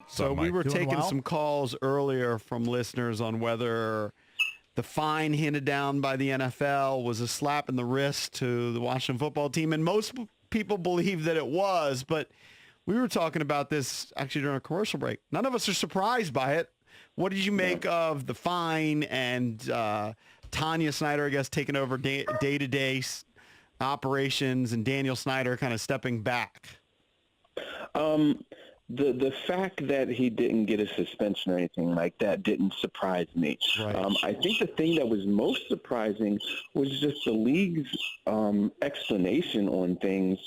So we were taking well? some calls earlier from listeners on whether the fine handed down by the NFL was a slap in the wrist to the Washington football team. And most people believe that it was, but we were talking about this actually during a commercial break. None of us are surprised by it. What did you make of the fine and Tanya Snyder, I guess, taking over day-to-day operations and Daniel Snyder kind of stepping back? The fact that he didn't get a suspension or anything like that didn't surprise me. Right. I think the thing that was most surprising was just the league's explanation on things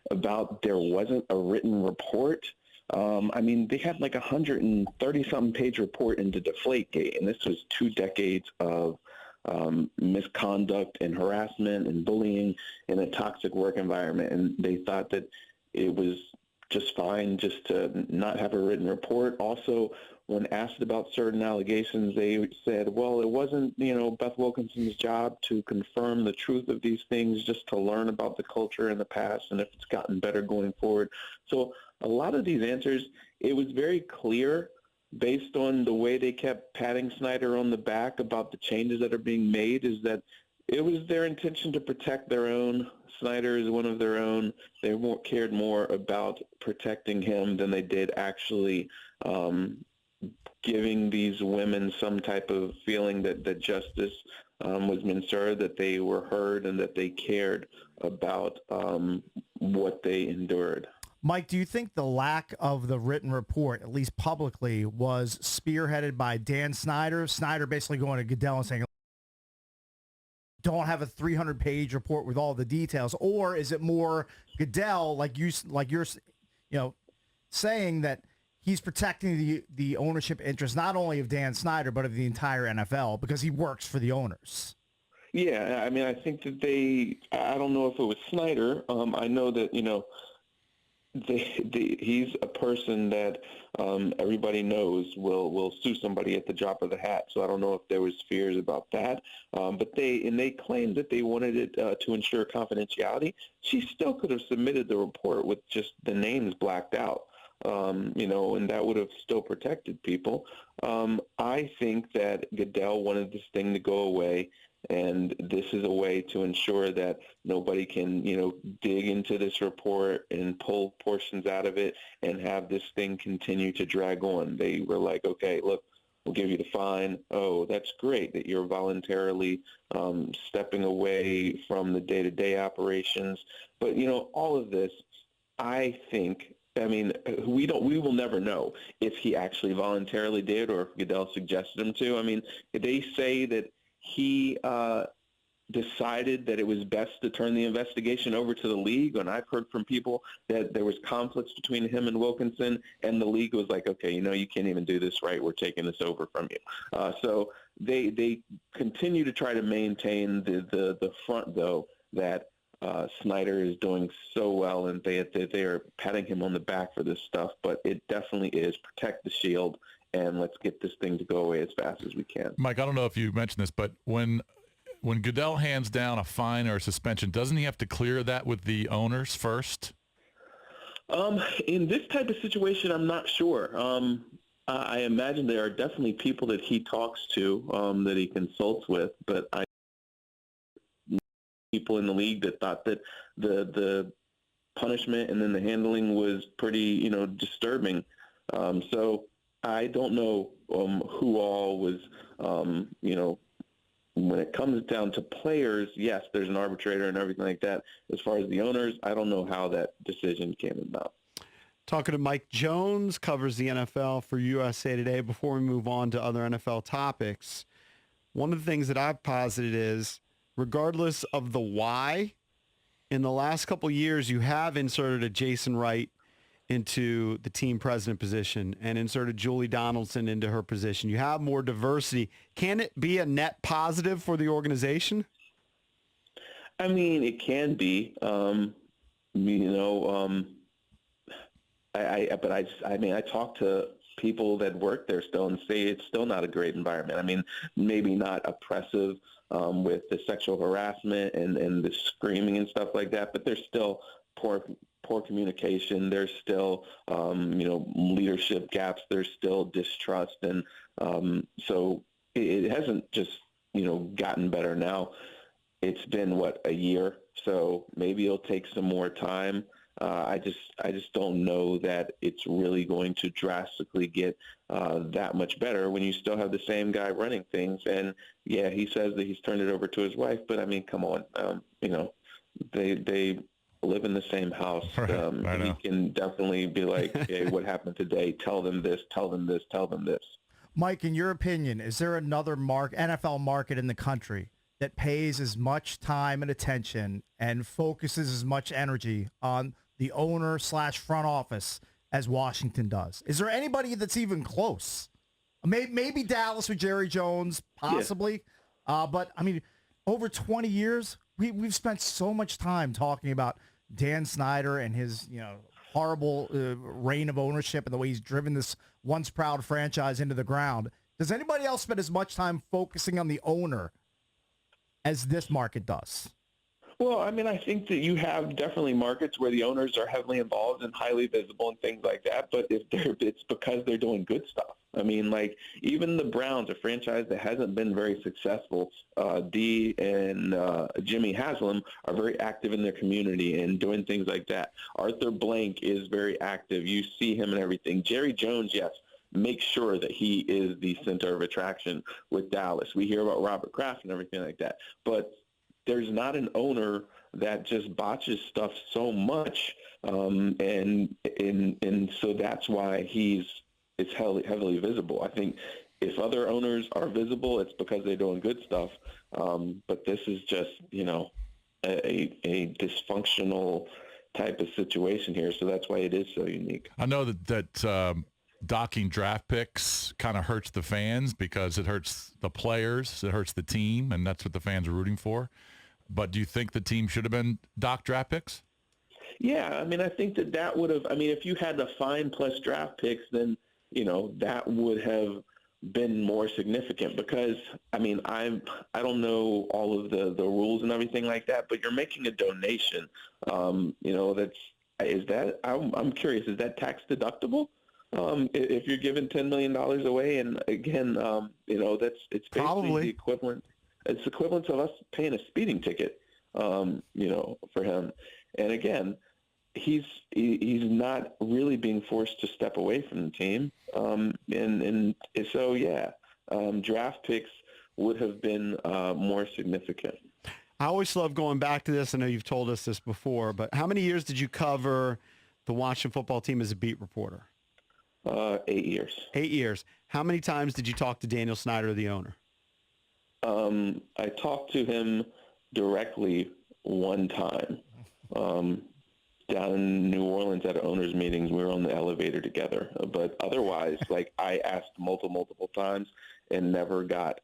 about there wasn't a written report. I mean, they had like 130-something page report into DeflateGate, and this was 2 decades of misconduct and harassment and bullying in a toxic work environment, and they thought that it was just fine just to not have a written report. Also, when asked about certain allegations, they said, well, it wasn't, Beth Wilkinson's job to confirm the truth of these things, just to learn about the culture in the past and if it's gotten better going forward. So a lot of these answers, it was very clear based on the way they kept patting Snyder on the back about the changes that are being made, is that it was their intention to protect their own. Snyder is one of their own. They cared more about protecting him than they did actually giving these women some type of feeling that justice was being served, that they were heard, and that they cared about what they endured. Mike, do you think the lack of the written report, at least publicly, was spearheaded by Dan Snyder? Snyder basically going to Goodell and saying, don't have a 300-page report with all the details, or is it more Goodell, like you're saying that he's protecting the ownership interest not only of Dan Snyder but of the entire NFL because he works for the owners? Yeah, I mean, I think that I don't know if it was Snyder. I know that he's a person that everybody knows will sue somebody at the drop of the hat. So I don't know if there was fears about that. But they claimed that they wanted it to ensure confidentiality. She still could have submitted the report with just the names blacked out, and that would have still protected people. I think that Goodell wanted this thing to go away. And this is a way to ensure that nobody can, dig into this report and pull portions out of it and have this thing continue to drag on. They were like, okay, look, we'll give you the fine. Oh, that's great that you're voluntarily stepping away from the day-to-day operations. But, all of this, I think, we will never know if he actually voluntarily did or if Goodell suggested him to. I mean, they say that he decided that it was best to turn the investigation over to the league. And I've heard from people that there was conflicts between him and Wilkinson, and the league was like, okay, you can't even do this right. We're taking this over from you. So they continue to try to maintain the front, though, that Snyder is doing so well, and they are patting him on the back for this stuff. But it definitely is protect the shield, and let's get this thing to go away as fast as we can. Mike, I don't know if you mentioned this, but when Goodell hands down a fine or a suspension, doesn't he have to clear that with the owners first? In this type of situation, I'm not sure. I imagine there are definitely people that he talks to, that he consults with, but I people in the league that thought that the punishment and then the handling was pretty, disturbing. So I don't know who all was, when it comes down to players, yes, there's an arbitrator and everything like that. As far as the owners, I don't know how that decision came about. Talking to Mike Jones, covers the NFL for USA Today. Before we move on to other NFL topics, one of the things that I've posited is, regardless of the why, in the last couple of years, you have inserted a Jason Wright into the team president position and inserted Julie Donaldson into her position. You have more diversity. Can it be a net positive for the organization? I mean, it can be. I talk to people that work there still and say it's still not a great environment. I mean, maybe not oppressive with the sexual harassment and the screaming and stuff like that, but there's still poor poor communication. There's still, leadership gaps. There's still distrust. And so it hasn't just, gotten better now. It's been, a year? So maybe it'll take some more time. I just don't know that it's really going to drastically get that much better when you still have the same guy running things. And yeah, he says that he's turned it over to his wife, but I mean, come on, they live in the same house. Right, he can definitely be like, hey, what happened today? Tell them this, tell them this, tell them this. Mike, in your opinion, is there another NFL market in the country that pays as much time and attention and focuses as much energy on the owner / front office as Washington does? Is there anybody that's even close? Maybe Dallas with Jerry Jones, possibly. Yeah. But, I mean, over 20 years, we've spent so much time talking about Dan Snyder and his, horrible reign of ownership and the way he's driven this once proud franchise into the ground. Does anybody else spend as much time focusing on the owner as this market does? Well, I mean, I think that you have definitely markets where the owners are heavily involved and highly visible and things like that. But it's because they're doing good stuff. I mean, like even the Browns, a franchise that hasn't been very successful, Dee and Jimmy Haslam are very active in their community and doing things like that. Arthur Blank is very active. You see him and everything. Jerry Jones, yes, make sure that he is the center of attraction with Dallas. We hear about Robert Kraft and everything like that. But there's not an owner that just botches stuff so much, and so that's why it's heavily visible. I think if other owners are visible, it's because they're doing good stuff. But this is just a dysfunctional type of situation here, so that's why it is so unique. I know that docking draft picks kind of hurts the fans because it hurts the players, it hurts the team, and that's what the fans are rooting for. But do you think the team should have been docked draft picks? Yeah, I mean, I think that would have – I mean, if you had the fine plus draft picks, then, that would have been more significant because, I mean, I don't know all of the rules and everything like that, but you're making a donation. I'm curious, is that tax deductible? If you're giving $10 million away, and again, it's basically Probably the equivalent. It's equivalent to us paying a speeding ticket, for him. And again, he's not really being forced to step away from the team. And so, yeah, draft picks would have been more significant. I always love going back to this. I know you've told us this before, but how many years did you cover the Washington football team as a beat reporter? 8 years. 8 years. How many times did you talk to Daniel Snyder, the owner? I talked to him directly one time down in New Orleans at owners' meetings. We were on the elevator together. But otherwise, I asked multiple times and never got.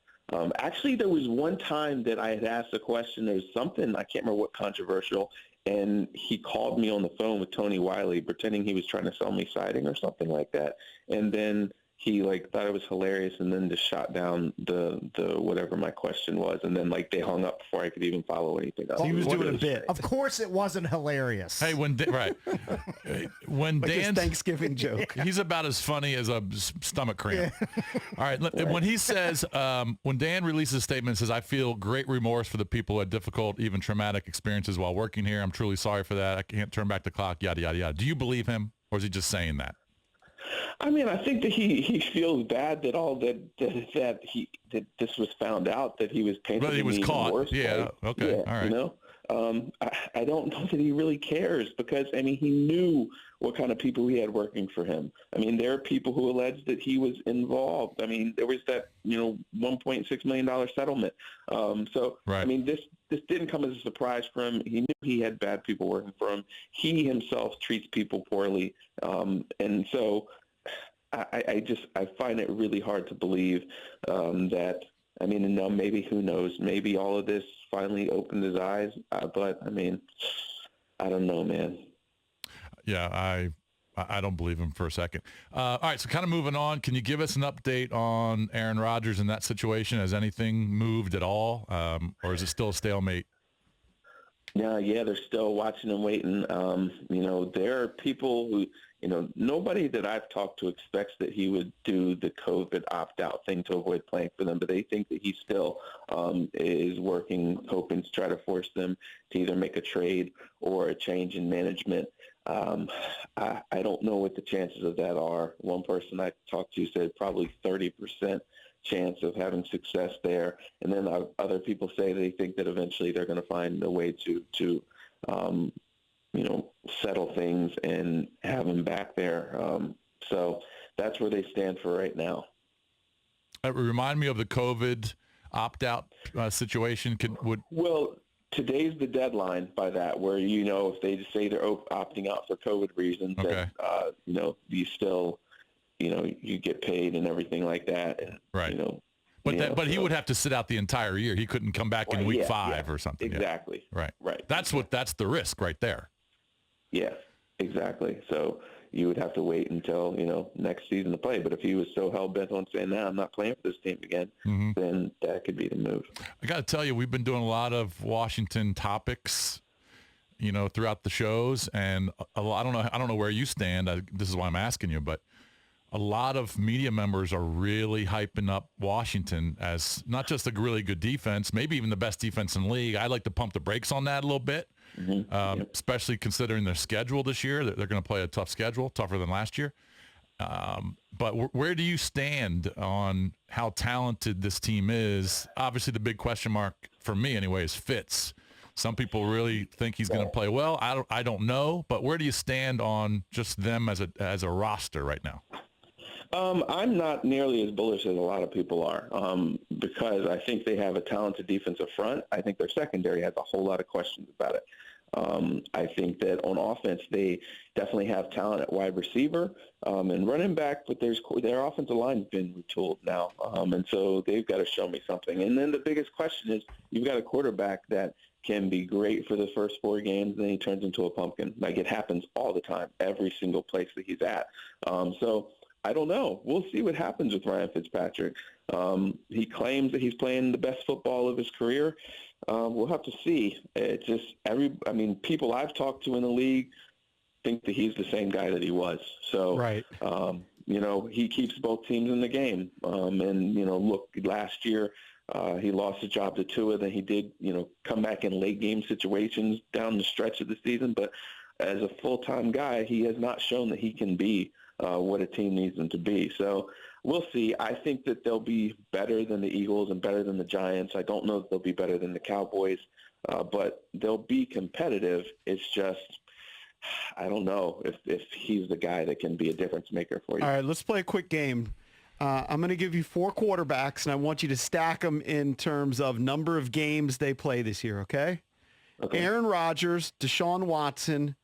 Actually, there was one time that I had asked a question. There was something, I can't remember what controversial, and he called me on the phone with Tony Wiley pretending he was trying to sell me siding or something like that. And then he thought it was hilarious and then just shot down the whatever my question was, and then they hung up before I could even follow anything else. So he was doing a bit. Of course it wasn't hilarious. Hey, when Dan his Thanksgiving joke. He's about as funny as a stomach cramp. Yeah. All right, when he says when Dan releases a statement and says, I feel great remorse for the people who had difficult, even traumatic experiences while working here. I'm truly sorry for that. I can't turn back the clock, yada yada yada. Do you believe him, or is he just saying that? I mean, I think that he feels bad that this was found out, that he was painted. But he was caught. Worse yeah. Okay. Yeah, all right. I don't know that he really cares because, I mean, he knew what kind of people he had working for him. I mean, there are people who allege that he was involved. I mean, there was that, $1.6 million settlement. So, right. I mean, this didn't come as a surprise for him. He knew he had bad people working for him. He himself treats people poorly. And so I find it really hard to believe that, I mean, and now maybe, who knows, maybe all of this finally opened his eyes. But, I mean, I don't know, man. Yeah, I don't believe him for a second. All right, so kind of moving on, can you give us an update on Aaron Rodgers in that situation? Has anything moved at all, or is it still a stalemate? Yeah, they're still watching and waiting. There are people who, nobody that I've talked to expects that he would do the COVID opt-out thing to avoid playing for them, but they think that he still is working, hoping to try to force them to either make a trade or a change in management. I don't know what the chances of that are. One person I talked to said probably 30% chance of having success there. And then other people say they think that eventually they're going to find a way to settle things and have him back there. So that's where they stand for right now. Remind me of the COVID opt-out situation. Well, today's the deadline by that, where, if they just say they're opting out for COVID reasons, okay. then, you still, you get paid and everything like that. And, right. But he would have to sit out the entire year. He couldn't come back in week 5 or something. Exactly. Yeah. Right. That's the risk right there. Yes, exactly. So you would have to wait until, next season to play. But if he was so hell-bent on saying, no, I'm not playing for this team again, then that could be the move. I got to tell you, we've been doing a lot of Washington topics, throughout the shows. And I don't know where you stand. This is why I'm asking you, but a lot of media members are really hyping up Washington as not just a really good defense, maybe even the best defense in the league. I like to pump the brakes on that a little bit, especially considering their schedule this year. They're going to play a tough schedule, tougher than last year. But where do you stand on how talented this team is? Obviously, the big question mark for me anyway is Fitz. Some people really think he's going to play well. I don't know, but where do you stand on just them as a roster right now? I'm not nearly as bullish as a lot of people are, because I think they have a talented defensive front. I think their secondary has a whole lot of questions about it. I think that on offense, they definitely have talent at wide receiver and running back, but their offensive line's been retooled now, and so they've got to show me something. And then the biggest question is you've got a quarterback that can be great for the first 4 games, then he turns into a pumpkin. Like, it happens all the time, every single place that he's at. So I don't know. We'll see what happens with Ryan Fitzpatrick. He claims that he's playing the best football of his career. We'll have to see. It's just people I've talked to in the league think that he's the same guy that he was. So, right. He keeps both teams in the game. Look, last year he lost his job to Tua. Then he did, come back in late game situations down the stretch of the season. But as a full-time guy, he has not shown that he can be what a team needs them to be. So we'll see. I think that they'll be better than the Eagles and better than the Giants. I don't know if they'll be better than the Cowboys, but they'll be competitive. It's just, I don't know if he's the guy that can be a difference maker for you. All right, let's play a quick game. I'm going to give you 4 quarterbacks, and I want you to stack them in terms of number of games they play this year, okay? Aaron Rodgers, Deshaun Watson,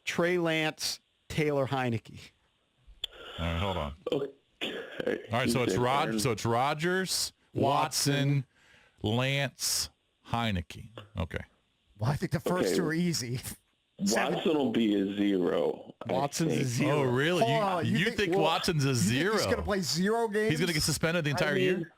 Trey Lance, Taylor Heineke. All right, hold on. Okay. All right, so it's Rodgers, Watson, Lance, Heineke. Okay. Well, I think the first 2 are easy. Watson will be a 0. Watson's a 0. Oh, really? You think Watson's a 0? He's going to play 0 games? He's going to get suspended the entire year?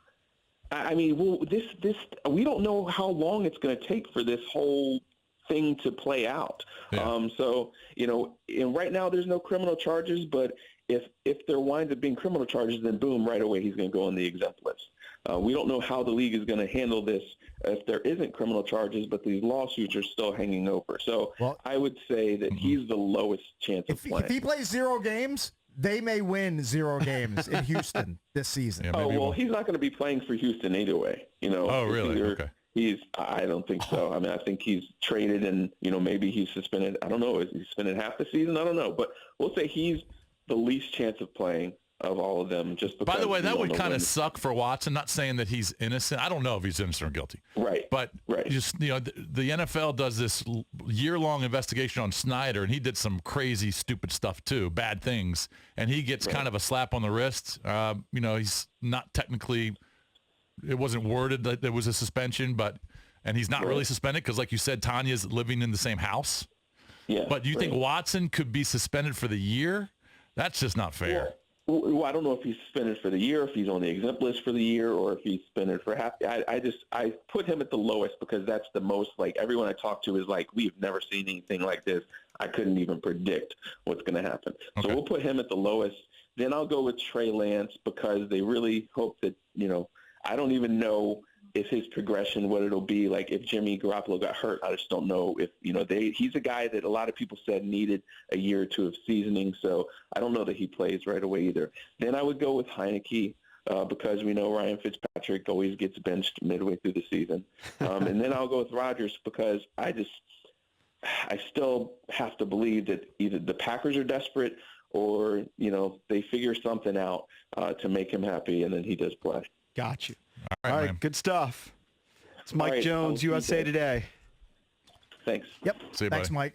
This we don't know how long it's going to take for this whole thing to play out. Yeah. And right now there's no criminal charges, but if there winds up being criminal charges, then boom, right away he's going to go on the exempt list. We don't know how the league is going to handle this if there isn't criminal charges, but these lawsuits are still hanging over. So I would say that he's the lowest chance of playing. If he plays 0 games, they may win 0 games in Houston this season. Yeah, he's not going to be playing for Houston either way. Oh, really? Okay. I don't think so. I think he's traded and, maybe he's suspended. I don't know. Is he suspended half the season? I don't know. But we'll say he's the least chance of playing of all of them. Just because. By the way, that would kind of suck for Watson. Not saying that he's innocent. I don't know if he's innocent or guilty. Right. But just, the NFL does this year-long investigation on Snyder, and he did some crazy, stupid stuff too, bad things. And he gets kind of a slap on the wrist. He's not technically, it wasn't worded that there was a suspension, and he's not really suspended because, like you said, Tanya's living in the same house. Yeah. But do you think Watson could be suspended for the year? That's just not fair. Well, I don't know if he's suspended for the year, if he's on the exempt list for the year, or if he's suspended for half. I put him at the lowest because that's the most, like, everyone I talk to is like, we've never seen anything like this. I couldn't even predict what's going to happen. Okay. So we'll put him at the lowest. Then I'll go with Trey Lance because they really hope that, I don't even know if his progression, what it'll be. Like if Jimmy Garoppolo got hurt, I just don't know if, he's a guy that a lot of people said needed a year or two of seasoning. So I don't know that he plays right away either. Then I would go with Heineke because we know Ryan Fitzpatrick always gets benched midway through the season. And then I'll go with Rodgers because I still have to believe that either the Packers are desperate or, they figure something out to make him happy, and then he does play. Got you. All right, All man. right, good stuff. It's Mike All right, Jones, USA Today. Thanks. Yep. See you, Thanks, buddy. Mike.